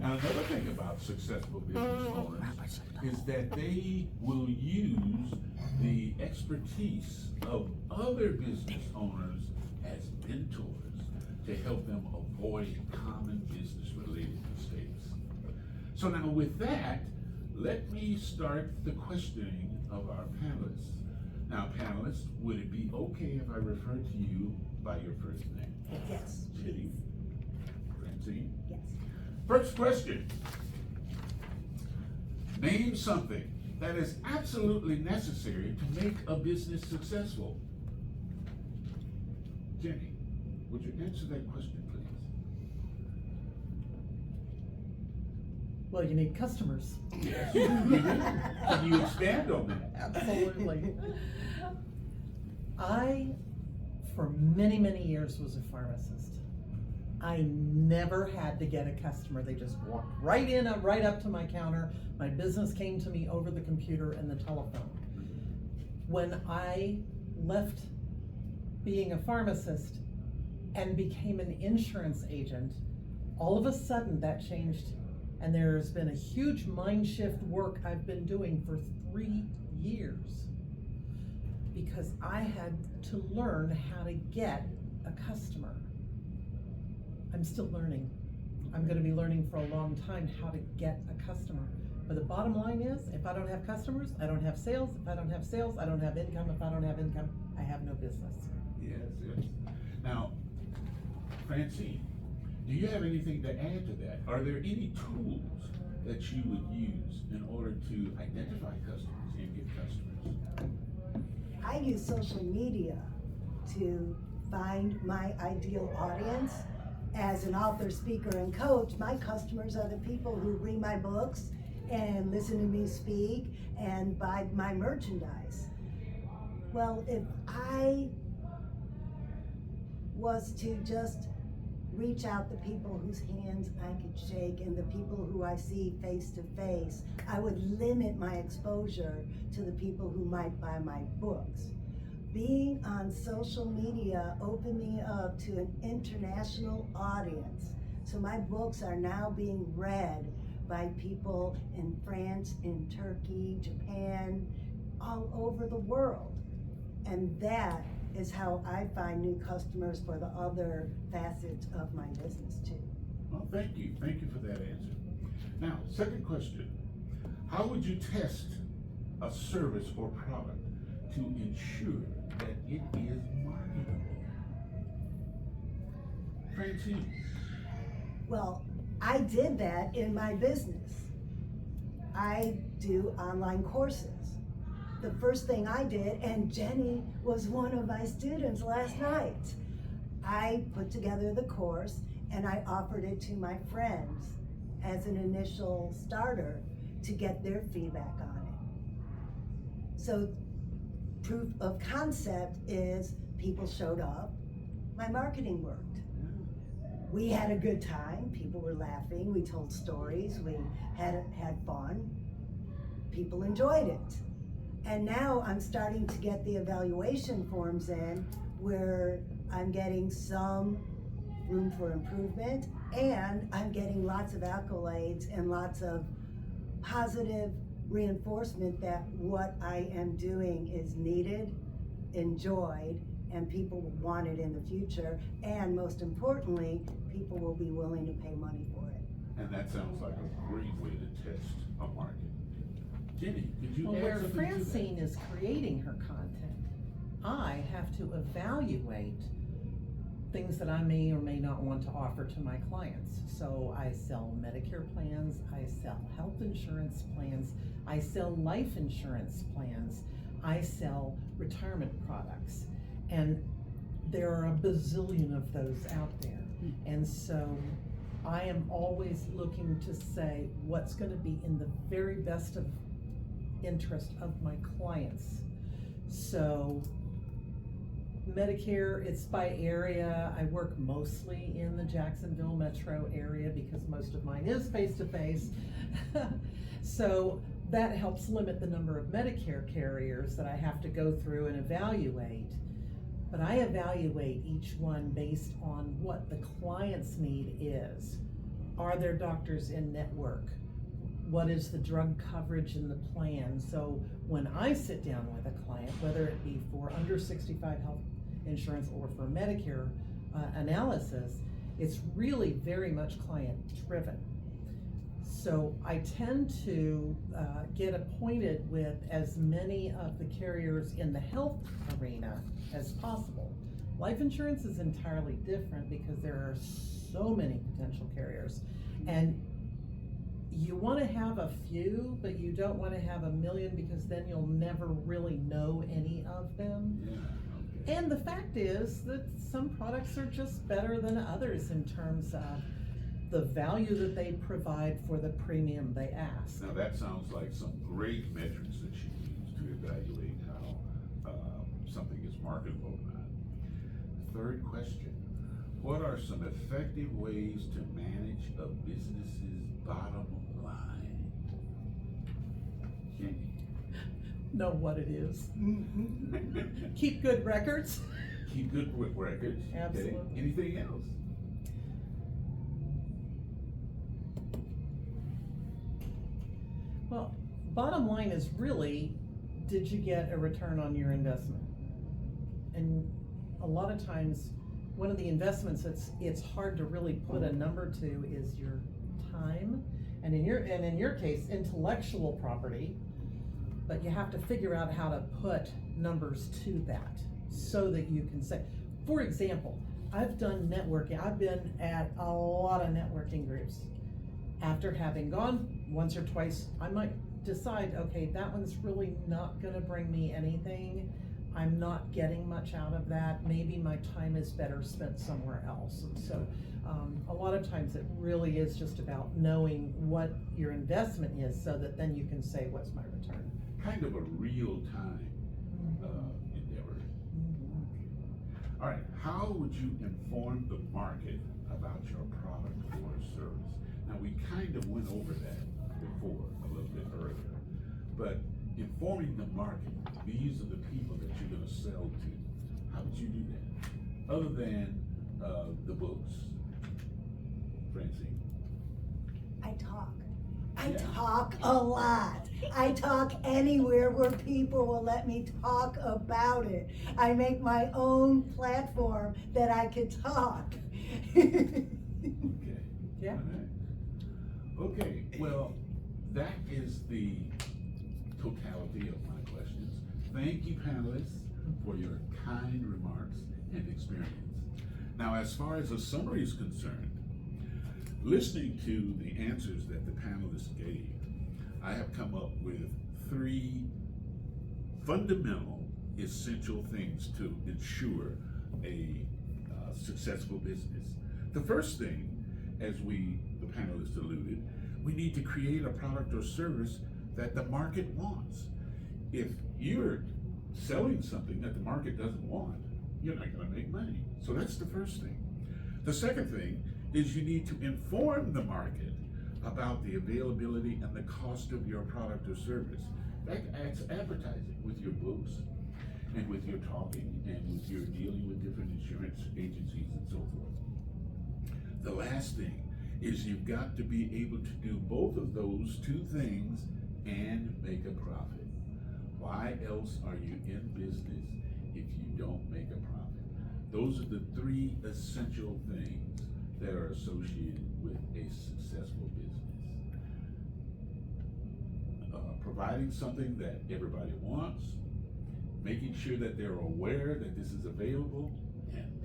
Now, another thing about successful business owners is that they will use the expertise of other business owners as mentors to help them avoid common business-related mistakes. So now with that, let me start the questioning of our panelists. Now, panelists, would it be okay if I refer to you by your first name? Yes, Jenny? please. Francine? Yes. First question. Name something that is absolutely necessary to make a business successful. Jenny, would you answer that question, please? Well, you need customers. Yes, you do. Can you expand on that? Absolutely. I, for many, many years, was a pharmacist. I never had to get a customer. They just walked right in, right up to my counter. My business came to me over the computer and the telephone. When I left being a pharmacist and became an insurance agent, all of a sudden that changed. And there's been a huge mind shift work I've been doing for 3 years because I had to learn how to get a customer. I'm still learning. I'm going to be learning for a long time how to get a customer. But the bottom line is, if I don't have customers, I don't have sales. If I don't have sales, I don't have income. If I don't have income, I have no business. Yes, yes. Now, Francine, do you have anything to add to that? Are there any tools that you would use in order to identify customers and get customers? I use social media to find my ideal audience. As an author, speaker, and coach, my customers are the people who read my books and listen to me speak and buy my merchandise. Well, if I was to just reach out to people whose hands I could shake and the people who I see face to face, I would limit my exposure to the people who might buy my books. Being on social media opened me up to an international audience. So my books are now being read by people in France, in Turkey, Japan, all over the world. And that is how I find new customers for the other facets of my business too. Well, thank you. Thank you for that answer. Now, second question. How would you test a service or product to ensure that it is marketable? Francine? Well, I did that in my business. I do online courses. The first thing I did, and Jenny was one of my students last night, I put together the course and I offered it to my friends as an initial starter to get their feedback on it. So proof of concept is people showed up, my marketing worked. We had a good time, people were laughing, we told stories, we had fun, people enjoyed it. And now I'm starting to get the evaluation forms in where I'm getting some room for improvement and I'm getting lots of accolades and lots of positive reinforcement that what I am doing is needed, enjoyed, and people will want it in the future. And most importantly, people will be willing to pay money for it. And that sounds like a great way to test a market. Jenny, did you Well, add where something Francine to that? is creating her content, I have to evaluate things that I may or may not want to offer to my clients. So I sell Medicare plans, I sell health insurance plans, I sell life insurance plans, I sell retirement products. And there are a bazillion of those out there. And so I am always looking to say what's going to be in the very best of interest of my clients. So Medicare, it's by area. I work mostly in the Jacksonville metro area because most of mine is face-to-face. So that helps limit the number of Medicare carriers that I have to go through and evaluate. But I evaluate each one based on what the client's need is. Are there doctors in network? What is the drug coverage in the plan? So when I sit down with a client, whether it be for under 65 health insurance or for Medicare analysis, it's really very much client driven. So I tend to get acquainted with as many of the carriers in the health arena as possible. Life insurance is entirely different because there are so many potential carriers, and you want to have a few, but you don't want to have a million, because then you'll never really know any of them. Yeah, okay. And the fact is that some products are just better than others in terms of the value that they provide for the premium they ask. Now that sounds like some great metrics that you use to evaluate how something is marketable or not. Third question, what are some effective ways to manage a business's bottom line? Jenny? Know what it is. Keep good records. Keep good records. Okay. Absolutely. Anything else? Well, bottom line is really, did you get a return on your investment? And a lot of times, one of the investments it's hard to really put a number to is your time, and in your case, intellectual property. But you have to figure out how to put numbers to that so that you can say, for example, I've done networking. I've been at a lot of networking groups. After having gone once or twice, I might decide, okay, that one's really not gonna bring me anything. I'm not getting much out of that. Maybe my time is better spent somewhere else. And so a lot of times it really is just about knowing what your investment is, so that then you can say, what's my return? Kind of a real-time endeavor. Mm-hmm. All right, how would you inform the market about your product or service? Now, we kind of went over that before, a little bit earlier, but informing the market, these are the people that you're gonna sell to. How would you do that? Other than the books, Francine? I talk. I Yeah. talk a lot. I talk anywhere where people will let me talk about it. I make my own platform that I could talk. Okay. Yeah. All right. Okay, well, that is the totality of my questions. Thank you, panelists, for your kind remarks and experience. Now, as far as a summary is concerned, listening to the answers that the panelists gave, I have come up with 3 fundamental, essential things to ensure a successful business. The first thing, as the panelists alluded, we need to create a product or service that the market wants. If you're selling something that the market doesn't want, you're not gonna make money. So that's the first thing. The second thing is you need to inform the market about the availability and the cost of your product or service. That acts advertising with your books and with your talking and with your dealing with different insurance agencies and so forth. The last thing is you've got to be able to do both of those 2 things and make a profit. Why else are you in business if you don't make a profit? Those are the 3 essential things that are associated with a successful business. Providing something that everybody wants, making sure that they're aware that this is available, and